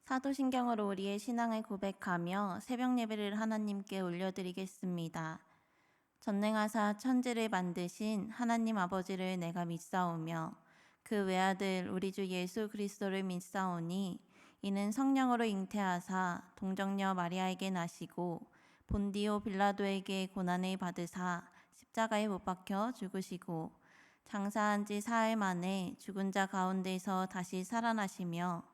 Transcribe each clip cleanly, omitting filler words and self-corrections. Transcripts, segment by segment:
사도신경으로 우리의 신앙을 고백하며 새벽 예배를 하나님께 올려드리겠습니다. 전능하사 천지를 만드신 하나님 아버지를 내가 믿사오며 그 외아들 우리 주 예수 그리스도를 믿사오니 이는 성령으로 잉태하사 동정녀 마리아에게 나시고 본디오 빌라도에게 고난을 받으사 십자가에 못 박혀 죽으시고 장사한 지 사흘 만에 죽은 자 가운데서 다시 살아나시며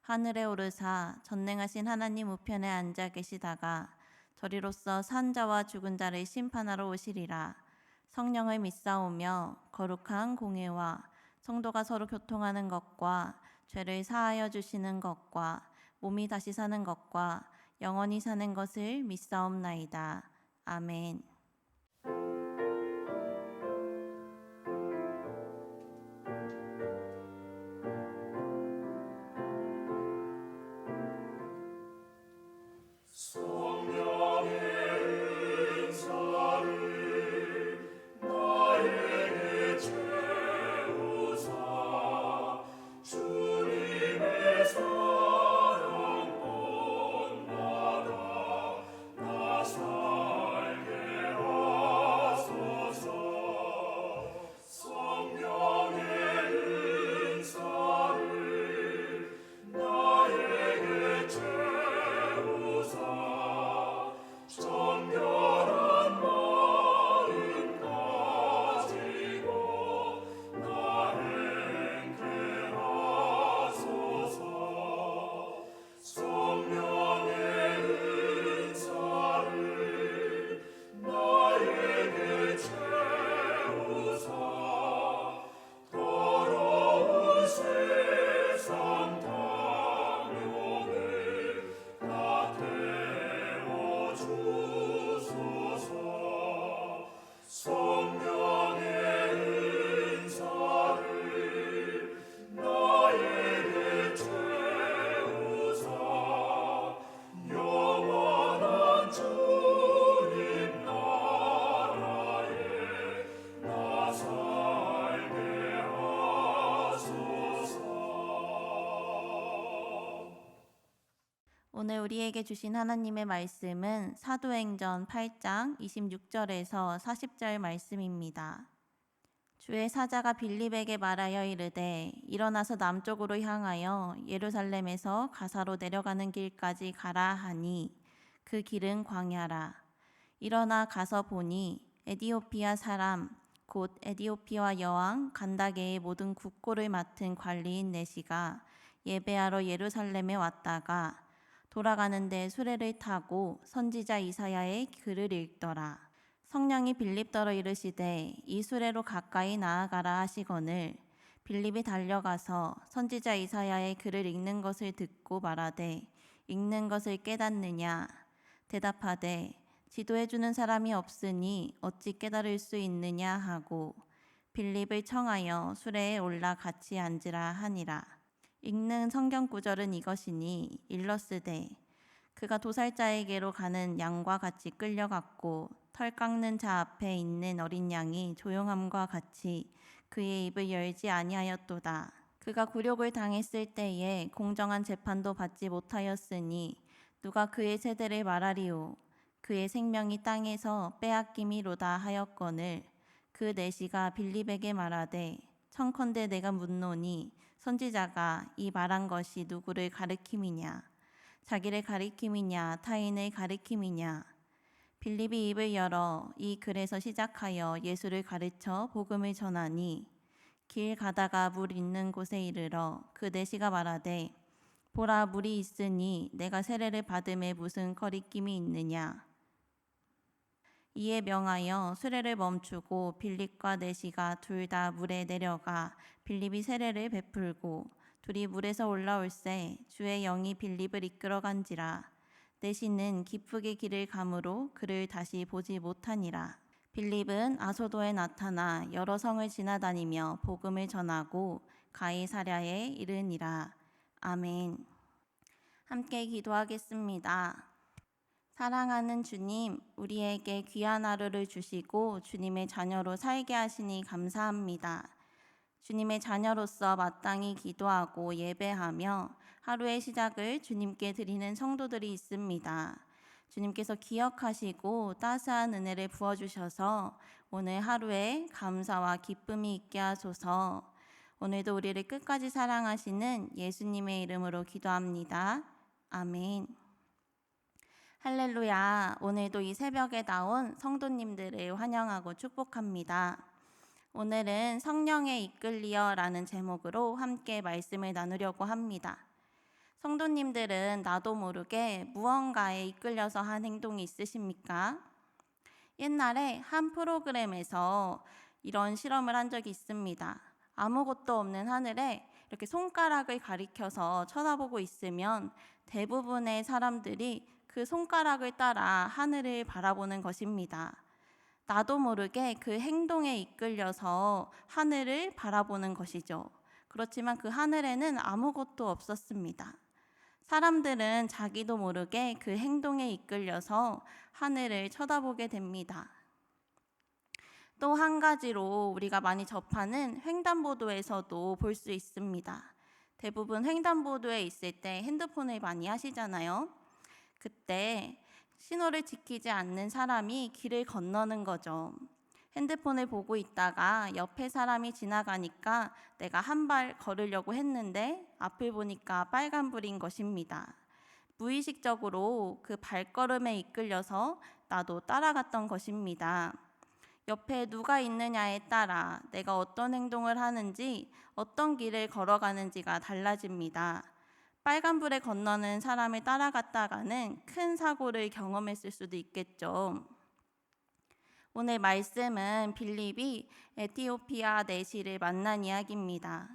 하늘에 오르사 전능하신 하나님 우편에 앉아 계시다가 저리로서 산 자와 죽은 자를 심판하러 오시리라. 성령을 믿사오며 거룩한 공회와 성도가 서로 교통하는 것과 죄를 사하여 주시는 것과 몸이 다시 사는 것과 영원히 사는 것을 믿사옵나이다. 아멘. 오늘 우리에게 주신 하나님의 말씀은 사도행전 8장 26절에서 40절 말씀입니다. 주의 사자가 빌립에게 말하여 이르되 일어나서 남쪽으로 향하여 예루살렘에서 가사로 내려가는 길까지 가라 하니 그 길은 광야라. 일어나 가서 보니 에디오피아 사람 곧 에디오피아 여왕 간다게의 모든 국고를 맡은 관리인 내시가 예배하러 예루살렘에 왔다가 돌아가는데 수레를 타고 선지자 이사야의 글을 읽더라. 성령이 빌립더러 이르시되 이 수레로 가까이 나아가라 하시거늘 빌립이 달려가서 선지자 이사야의 글을 읽는 것을 듣고 말하되 읽는 것을 깨닫느냐 대답하되 지도해주는 사람이 없으니 어찌 깨달을 수 있느냐 하고 빌립을 청하여 수레에 올라 같이 앉으라 하니라. 읽는 성경 구절은 이것이니 일러스되 그가 도살자에게로 가는 양과 같이 끌려갔고 털 깎는 자 앞에 있는 어린 양이 조용함과 같이 그의 입을 열지 아니하였도다. 그가 굴욕을 당했을 때에 공정한 재판도 받지 못하였으니 누가 그의 세대를 말하리요. 그의 생명이 땅에서 빼앗김이로다 하였거늘 그 내시가 빌립에게 말하되 청컨대 내가 묻노니 선지자가 이 말한 것이 누구를 가리킴이냐 자기를 가리킴이냐 타인을 가리킴이냐. 빌립이 입을 열어 이 글에서 시작하여 예수를 가르쳐 복음을 전하니 길 가다가 물 있는 곳에 이르러 그 내시가 말하되 보라 물이 있으니 내가 세례를 받음에 무슨 거리낌이 있느냐. 이에 명하여 수레를 멈추고 빌립과 내시가 둘 다 물에 내려가 빌립이 세례를 베풀고 둘이 물에서 올라올새 주의 영이 빌립을 이끌어간지라. 내시는 기쁘게 길을 가므로 그를 다시 보지 못하니라. 빌립은 아소도에 나타나 여러 성을 지나다니며 복음을 전하고 가이사랴에 이르니라. 아멘. 함께 기도하겠습니다. 사랑하는 주님, 우리에게 귀한 하루를 주시고 주님의 자녀로 살게 하시니 감사합니다. 주님의 자녀로서 마땅히 기도하고 예배하며 하루의 시작을 주님께 드리는 성도들이 있습니다. 주님께서 기억하시고 따스한 은혜를 부어주셔서 오늘 하루에 감사와 기쁨이 있게 하소서. 오늘도 우리를 끝까지 사랑하시는 예수님의 이름으로 기도합니다. 아멘. 할렐루야. 오늘도 이 새벽에 나온 성도님들을 환영하고 축복합니다. 오늘은 성령에 이끌리어라는 제목으로 함께 말씀을 나누려고 합니다. 성도님들은 나도 모르게 무언가에 이끌려서 한 행동이 있으십니까? 옛날에 한 프로그램에서 이런 실험을 한 적이 있습니다. 아무것도 없는 하늘에 이렇게 손가락을 가리켜서 쳐다보고 있으면 대부분의 사람들이 그 손가락을 따라 하늘을 바라보는 것입니다. 나도 모르게 그 행동에 이끌려서 하늘을 바라보는 것이죠. 그렇지만 그 하늘에는 아무것도 없었습니다. 사람들은 자기도 모르게 그 행동에 이끌려서 하늘을 쳐다보게 됩니다. 또 한 가지로 우리가 많이 접하는 횡단보도에서도 볼 수 있습니다. 대부분 횡단보도에 있을 때 핸드폰을 많이 하시잖아요. 그때 신호를 지키지 않는 사람이 길을 건너는 거죠. 핸드폰을 보고 있다가 옆에 사람이 지나가니까 내가 한 발 걸으려고 했는데 앞을 보니까 빨간불인 것입니다. 무의식적으로 그 발걸음에 이끌려서 나도 따라갔던 것입니다. 옆에 누가 있느냐에 따라 내가 어떤 행동을 하는지, 어떤 길을 걸어가는지가 달라집니다. 빨간불에 건너는 사람을 따라갔다가는 큰 사고를 경험했을 수도 있겠죠. 오늘 말씀은 빌립이 에티오피아 내시를 만난 이야기입니다.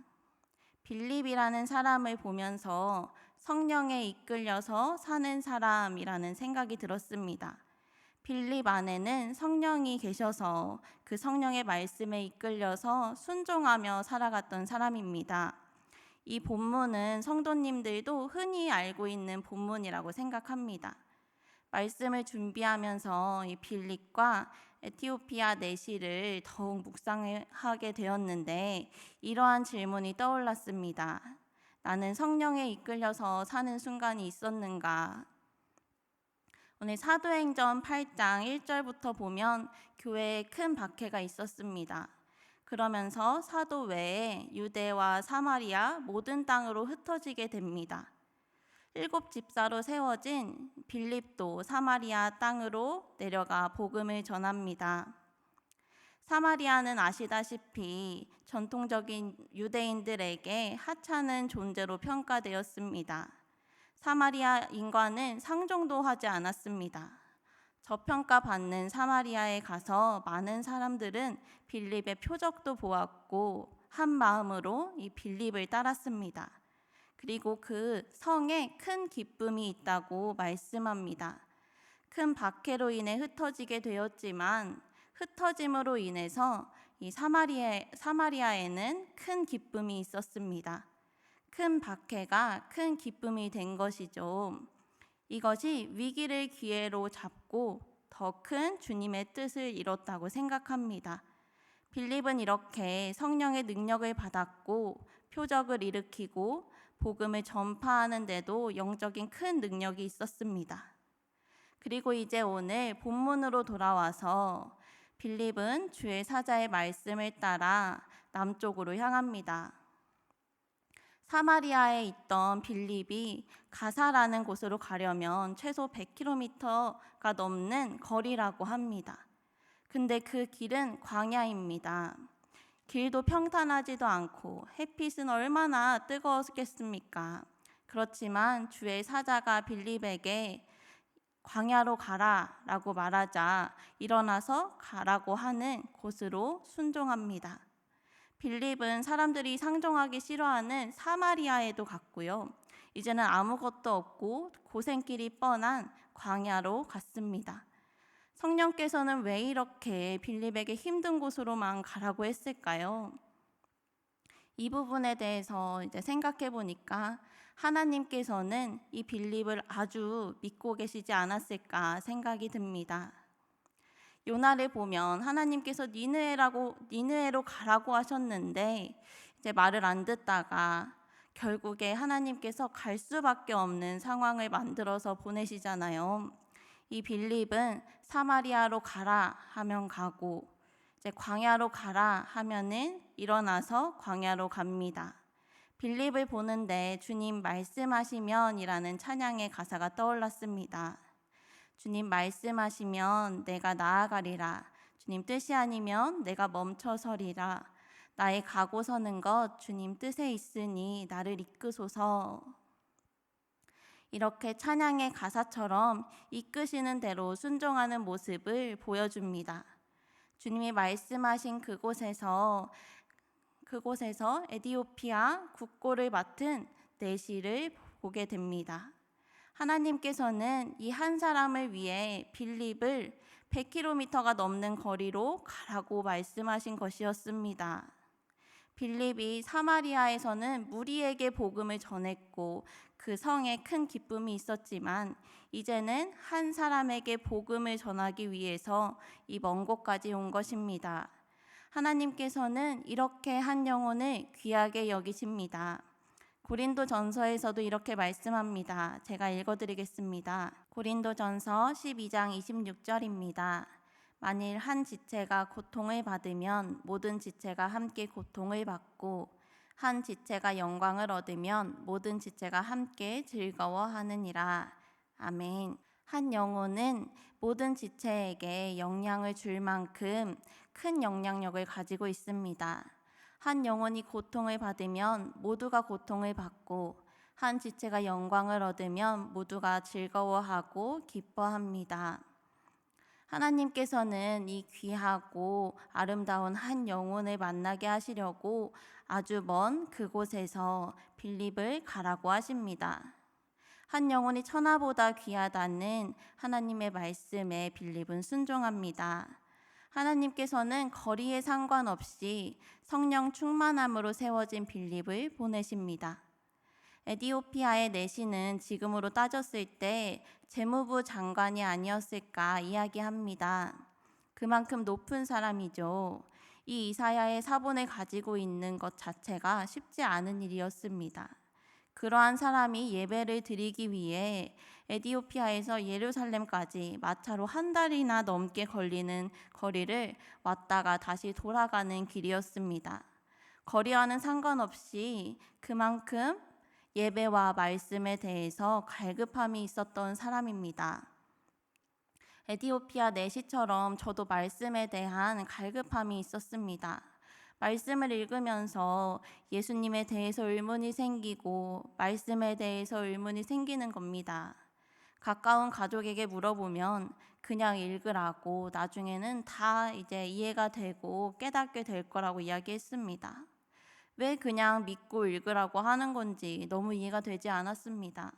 빌립이라는 사람을 보면서 성령에 이끌려서 사는 사람이라는 생각이 들었습니다. 빌립 안에는 성령이 계셔서 그 성령의 말씀에 이끌려서 순종하며 살아갔던 사람입니다. 이 본문은 성도님들도 흔히 알고 있는 본문이라고 생각합니다. 말씀을 준비하면서 이 빌립과 에티오피아 내시를 더욱 묵상하게 되었는데 이러한 질문이 떠올랐습니다. 나는 성령에 이끌려서 사는 순간이 있었는가? 오늘 사도행전 8장 1절부터 보면 교회에 큰 박해가 있었습니다. 그러면서 사도 외에 유대와 사마리아 모든 땅으로 흩어지게 됩니다. 7 집사로 세워진 빌립도 사마리아 땅으로 내려가 복음을 전합니다. 사마리아는 아시다시피 전통적인 유대인들에게 하찮은 존재로 평가되었습니다. 사마리아 인과는 상종도 하지 않았습니다. 저평가받는 사마리아에 가서 많은 사람들은 빌립의 표적도 보았고 한 마음으로 이 빌립을 따랐습니다. 그리고 그 성에 큰 기쁨이 있다고 말씀합니다. 큰 박해로 인해 흩어지게 되었지만 흩어짐으로 인해서 이 사마리아에는 큰 기쁨이 있었습니다. 큰 박해가 큰 기쁨이 된 것이죠. 이것이 위기를 기회로 잡고 더 큰 주님의 뜻을 이뤘다고 생각합니다. 빌립은 이렇게 성령의 능력을 받았고 표적을 일으키고 복음을 전파하는 데도 영적인 큰 능력이 있었습니다. 그리고 이제 오늘 본문으로 돌아와서 빌립은 주의 사자의 말씀을 따라 남쪽으로 향합니다. 사마리아에 있던 빌립이 가사라는 곳으로 가려면 최소 100km가 넘는 거리라고 합니다. 근데 그 길은 광야입니다. 길도 평탄하지도 않고 햇빛은 얼마나 뜨거웠겠습니까? 그렇지만 주의 사자가 빌립에게 광야로 가라 라고 말하자 일어나서 가라고 하는 곳으로 순종합니다. 빌립은 사람들이 상종하기 싫어하는 사마리아에도 갔고요. 이제는 아무것도 없고 고생길이 뻔한 광야로 갔습니다. 성령께서는 왜 이렇게 빌립에게 힘든 곳으로만 가라고 했을까요? 이 부분에 대해서 이제 생각해 보니까 하나님께서는 이 빌립을 아주 믿고 계시지 않았을까 생각이 듭니다. 요나를 보면 하나님께서 니느웨로 가라고 하셨는데 이제 말을 안 듣다가 결국에 하나님께서 갈 수밖에 없는 상황을 만들어서 보내시잖아요. 이 빌립은 사마리아로 가라 하면 가고, 이제 광야로 가라 하면은 일어나서 광야로 갑니다. 빌립을 보는데 주님 말씀하시면이라는 찬양의 가사가 떠올랐습니다. 주님 말씀하시면 내가 나아가리라. 주님 뜻이 아니면 내가 멈춰서리라. 나의 가고 서는 것 주님 뜻에 있으니 나를 이끄소서. 이렇게 찬양의 가사처럼 이끄시는 대로 순종하는 모습을 보여줍니다. 주님이 말씀하신 그곳에서 에디오피아 국고를 맡은 내시를 보게 됩니다. 하나님께서는 이 한 사람을 위해 빌립을 100km가 넘는 거리로 가라고 말씀하신 것이었습니다. 빌립이 사마리아에서는 무리에게 복음을 전했고 그 성에 큰 기쁨이 있었지만 이제는 한 사람에게 복음을 전하기 위해서 이 먼 곳까지 온 것입니다. 하나님께서는 이렇게 한 영혼을 귀하게 여기십니다. 고린도전서에서도 이렇게 말씀합니다. 제가 읽어드리겠습니다. 고린도전서 12장 26절입니다. 만일 한 지체가 고통을 받으면 모든 지체가 함께 고통을 받고 한 지체가 영광을 얻으면 모든 지체가 함께 즐거워하느니라. 아멘. 한 영혼은 모든 지체에게 영향을 줄 만큼 큰 영향력을 가지고 있습니다. 한 영혼이 고통을 받으면 모두가 고통을 받고 한 지체가 영광을 얻으면 모두가 즐거워하고 기뻐합니다. 하나님께서는 이 귀하고 아름다운 한 영혼을 만나게 하시려고 아주 먼 그곳에서 빌립을 가라고 하십니다. 한 영혼이 천하보다 귀하다는 하나님의 말씀에 빌립은 순종합니다. 하나님께서는 거리에 상관없이 성령 충만함으로 세워진 빌립을 보내십니다. 에디오피아의 내시는 지금으로 따졌을 때 재무부 장관이 아니었을까 이야기합니다. 그만큼 높은 사람이죠. 이 이사야의 사본을 가지고 있는 것 자체가 쉽지 않은 일이었습니다. 그러한 사람이 예배를 드리기 위해 에디오피아에서 예루살렘까지 마차로 한 달이나 넘게 걸리는 거리를 왔다가 다시 돌아가는 길이었습니다. 거리와는 상관없이 그만큼 예배와 말씀에 대해서 갈급함이 있었던 사람입니다. 에디오피아 내시처럼 저도 말씀에 대한 갈급함이 있었습니다. 말씀을 읽으면서 예수님에 대해서 의문이 생기고 말씀에 대해서 의문이 생기는 겁니다. 가까운 가족에게 물어보면 그냥 읽으라고 나중에는 다 이제 이해가 되고 깨닫게 될 거라고 이야기했습니다. 왜 그냥 믿고 읽으라고 하는 건지 너무 이해가 되지 않았습니다.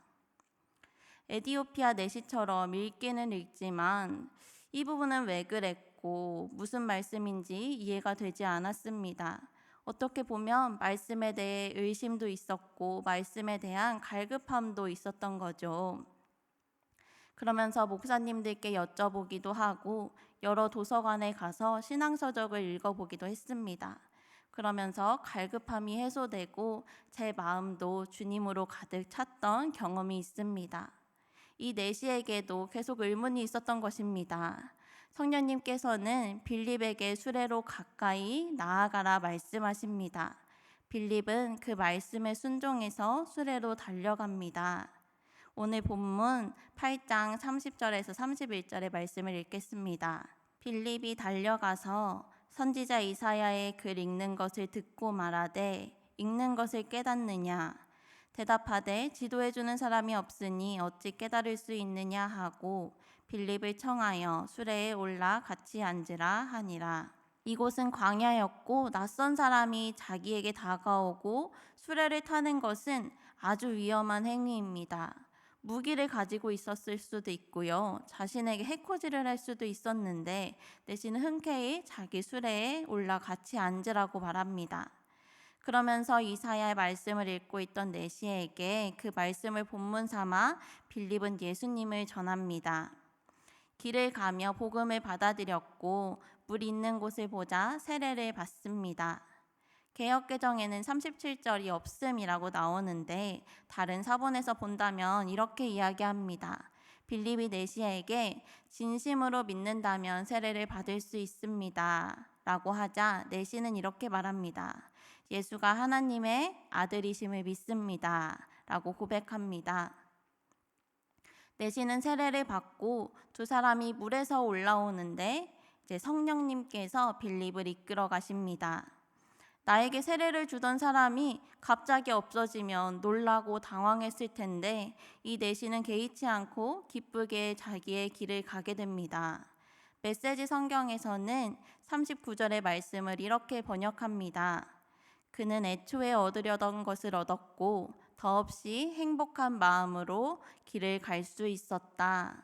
에디오피아 내시처럼 읽기는 읽지만 이 부분은 왜 그랬고 무슨 말씀인지 이해가 되지 않았습니다. 어떻게 보면 말씀에 대해 의심도 있었고 말씀에 대한 갈급함도 있었던 거죠. 그러면서 목사님들께 여쭤보기도 하고 여러 도서관에 가서 신앙서적을 읽어보기도 했습니다. 그러면서 갈급함이 해소되고 제 마음도 주님으로 가득 찼던 경험이 있습니다. 이 내시에게도 계속 의문이 있었던 것입니다. 성령님께서는 빌립에게 수레로 가까이 나아가라 말씀하십니다. 빌립은 그 말씀에 순종해서 수레로 달려갑니다. 오늘 본문 8장 30절에서 31절의 말씀을 읽겠습니다. 빌립이 달려가서 선지자 이사야의 글 읽는 것을 듣고 말하되 읽는 것을 깨닫느냐 대답하되 지도해주는 사람이 없으니 어찌 깨달을 수 있느냐 하고 빌립을 청하여 수레에 올라 같이 앉으라 하니라. 이곳은 광야였고 낯선 사람이 자기에게 다가오고 수레를 타는 것은 아주 위험한 행위입니다. 무기를 가지고 있었을 수도 있고요. 자신에게 해코지를 할 수도 있었는데 대신 흔쾌히 자기 수레에 올라 같이 앉으라고 말합니다. 그러면서 이사야의 말씀을 읽고 있던 내시에게 그 말씀을 본문 삼아 빌립은 예수님을 전합니다. 길을 가며 복음을 받아들였고 물 있는 곳을 보자 세례를 받습니다. 개역개정에는 37절이 없음이라고 나오는데 다른 사본에서 본다면 이렇게 이야기합니다. 빌립이 내시에게 진심으로 믿는다면 세례를 받을 수 있습니다 라고 하자 내시는 이렇게 말합니다. 예수가 하나님의 아들이심을 믿습니다 라고 고백합니다. 내시는 세례를 받고 두 사람이 물에서 올라오는데 이제 성령님께서 빌립을 이끌어 가십니다. 나에게 세례를 주던 사람이 갑자기 없어지면 놀라고 당황했을 텐데 이 내시는 개의치 않고 기쁘게 자기의 길을 가게 됩니다. 메시지 성경에서는 39절의 말씀을 이렇게 번역합니다. 그는 애초에 얻으려던 것을 얻었고 더없이 행복한 마음으로 길을 갈 수 있었다.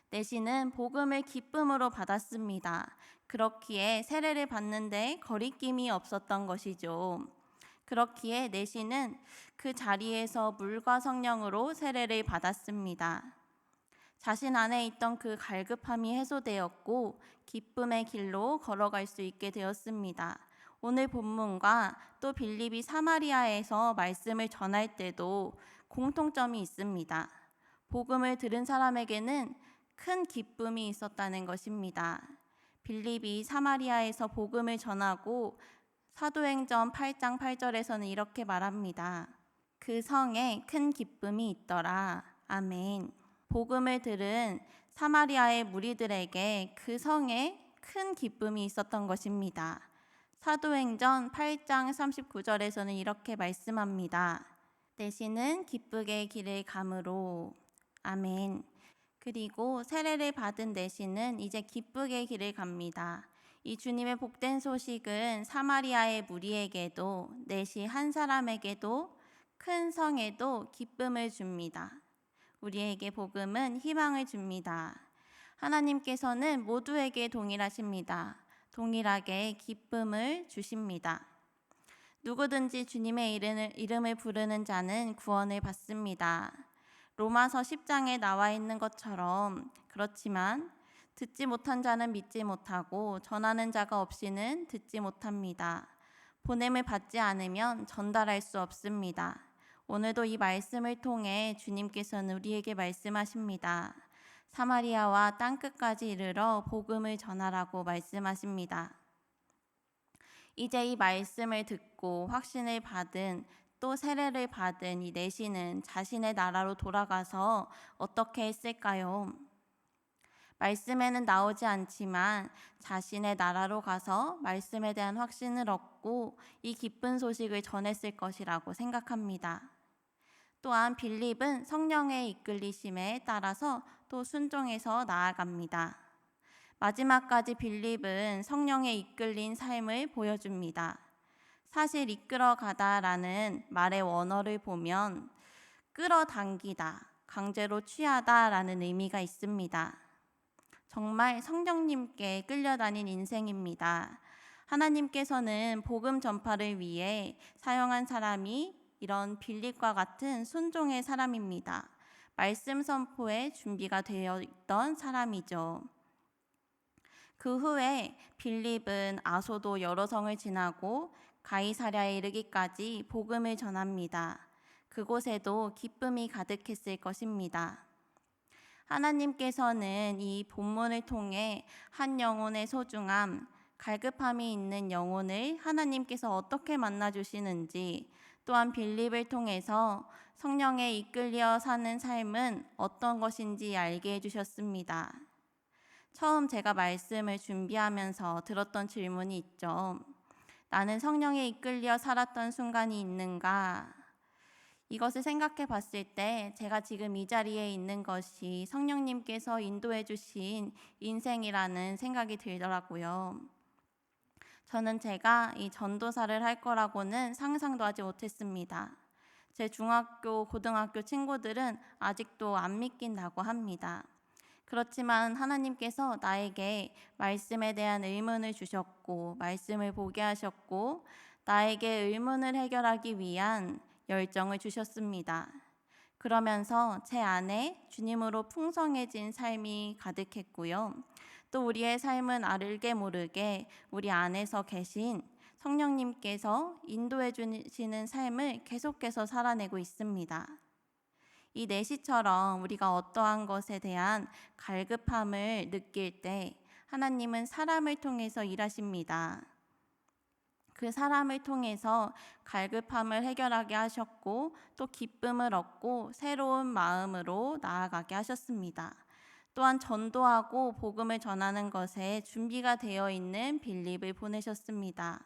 내시는 복음을 기쁨으로 받았습니다. 그렇기에 세례를 받는데 거리낌이 없었던 것이죠. 그렇기에 내시는 그 자리에서 물과 성령으로 세례를 받았습니다. 자신 안에 있던 그 갈급함이 해소되었고 기쁨의 길로 걸어갈 수 있게 되었습니다. 오늘 본문과 또 빌립이 사마리아에서 말씀을 전할 때도 공통점이 있습니다. 복음을 들은 사람에게는 큰 기쁨이 있었다는 것입니다. 빌립이 사마리아에서 복음을 전하고 사도행전 8장 8절에서는 이렇게 말합니다. 그 성에 큰 기쁨이 있더라. 아멘. 복음을 들은 사마리아의 무리들에게 그 성에 큰 기쁨이 있었던 것입니다. 사도행전 8장 39절에서는 이렇게 말씀합니다. 내시는 기쁘게 길을 가므로. 아멘. 그리고 세례를 받은 내시는 이제 기쁘게 길을 갑니다. 이 주님의 복된 소식은 사마리아의 무리에게도 내시 한 사람에게도 큰 성에도 기쁨을 줍니다. 우리에게 복음은 희망을 줍니다. 하나님께서는 모두에게 동일하십니다. 동일하게 기쁨을 주십니다. 누구든지 주님의 이름을 부르는 자는 구원을 받습니다. 로마서 10장에 나와 있는 것처럼 그렇지만 듣지 못한 자는 믿지 못하고 전하는 자가 없이는 듣지 못합니다. 보냄을 받지 않으면 전달할 수 없습니다. 오늘도 이 말씀을 통해 주님께서는 우리에게 말씀하십니다. 사마리아와 땅끝까지 이르러 복음을 전하라고 말씀하십니다. 이제 이 말씀을 듣고 확신을 받은 또 세례를 받은 이 내시는 자신의 나라로 돌아가서 어떻게 했을까요? 말씀에는 나오지 않지만 자신의 나라로 가서 말씀에 대한 확신을 얻고 이 기쁜 소식을 전했을 것이라고 생각합니다. 또한 빌립은 성령의 이끌리심에 따라서 또 순종해서 나아갑니다. 마지막까지 빌립은 성령에 이끌린 삶을 보여줍니다. 사실 이끌어가다라는 말의 원어를 보면 끌어당기다, 강제로 취하다라는 의미가 있습니다. 정말 성령님께 끌려다닌 인생입니다. 하나님께서는 복음 전파를 위해 사용한 사람이 이런 빌립과 같은 순종의 사람입니다. 말씀 선포에 준비가 되어 있던 사람이죠. 그 후에 빌립은 아소도 여러 성을 지나고 가이사랴에 이르기까지 복음을 전합니다. 그곳에도 기쁨이 가득했을 것입니다. 하나님께서는 이 본문을 통해 한 영혼의 소중함, 갈급함이 있는 영혼을 하나님께서 어떻게 만나주시는지, 또한 빌립을 통해서 성령에 이끌려 사는 삶은 어떤 것인지 알게 해주셨습니다. 처음 제가 말씀을 준비하면서 들었던 질문이 있죠. 나는 성령에 이끌려 살았던 순간이 있는가? 이것을 생각해 봤을 때 제가 지금 이 자리에 있는 것이 성령님께서 인도해 주신 인생이라는 생각이 들더라고요. 저는 제가 이 전도사를 할 거라고는 상상도 하지 못했습니다. 제 중학교, 고등학교 친구들은 아직도 안 믿긴다고 합니다. 그렇지만 하나님께서 나에게 말씀에 대한 의문을 주셨고 말씀을 보게 하셨고 나에게 의문을 해결하기 위한 열정을 주셨습니다. 그러면서 제 안에 주님으로 풍성해진 삶이 가득했고요. 또 우리의 삶은 알게 모르게 우리 안에서 계신 성령님께서 인도해 주시는 삶을 계속해서 살아내고 있습니다. 이 내시처럼 우리가 어떠한 것에 대한 갈급함을 느낄 때 하나님은 사람을 통해서 일하십니다. 그 사람을 통해서 갈급함을 해결하게 하셨고 또 기쁨을 얻고 새로운 마음으로 나아가게 하셨습니다. 또한 전도하고 복음을 전하는 것에 준비가 되어 있는 빌립을 보내셨습니다.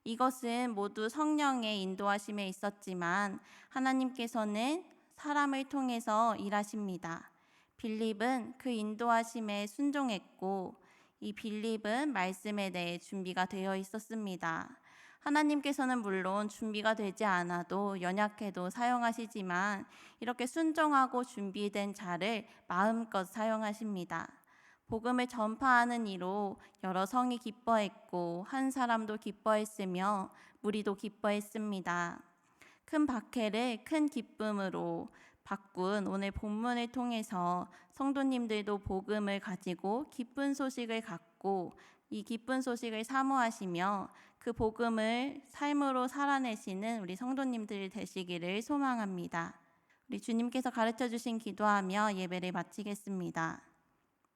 이것은 모두 성령의 인도하심에 있었지만 하나님께서는 사람을 통해서 일하십니다. 빌립은 그 인도하심에 순종했고 이 빌립은 말씀에 대해 준비가 되어 있었습니다. 하나님께서는 물론 준비가 되지 않아도 연약해도 사용하시지만 이렇게 순종하고 준비된 자를 마음껏 사용하십니다. 복음을 전파하는 이로 여러 성이 기뻐했고 한 사람도 기뻐했으며 무리도 기뻐했습니다. 큰 박해를 큰 기쁨으로 바꾼 오늘 본문을 통해서 성도님들도 복음을 가지고 기쁜 소식을 갖고 이 기쁜 소식을 사모하시며 그 복음을 삶으로 살아내시는 우리 성도님들 되시기를 소망합니다. 우리 주님께서 가르쳐 주신 기도하며 예배를 마치겠습니다.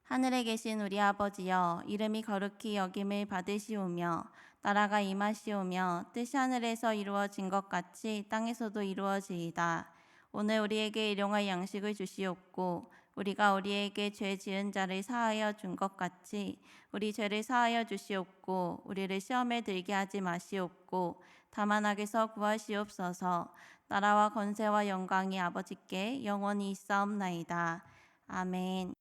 하늘에 계신 우리 아버지여, 이름이 거룩히 여김을 받으시오며 나라가 임하시오며 뜻이 하늘에서 이루어진 것 같이 땅에서도 이루어지이다. 오늘 우리에게 일용할 양식을 주시옵고 우리가 우리에게 죄 지은 자를 사하여 준 것 같이 우리 죄를 사하여 주시옵고 우리를 시험에 들게 하지 마시옵고 다만 악에서 구하시옵소서. 나라와 권세와 영광이 아버지께 영원히 있사옵나이다. 아멘.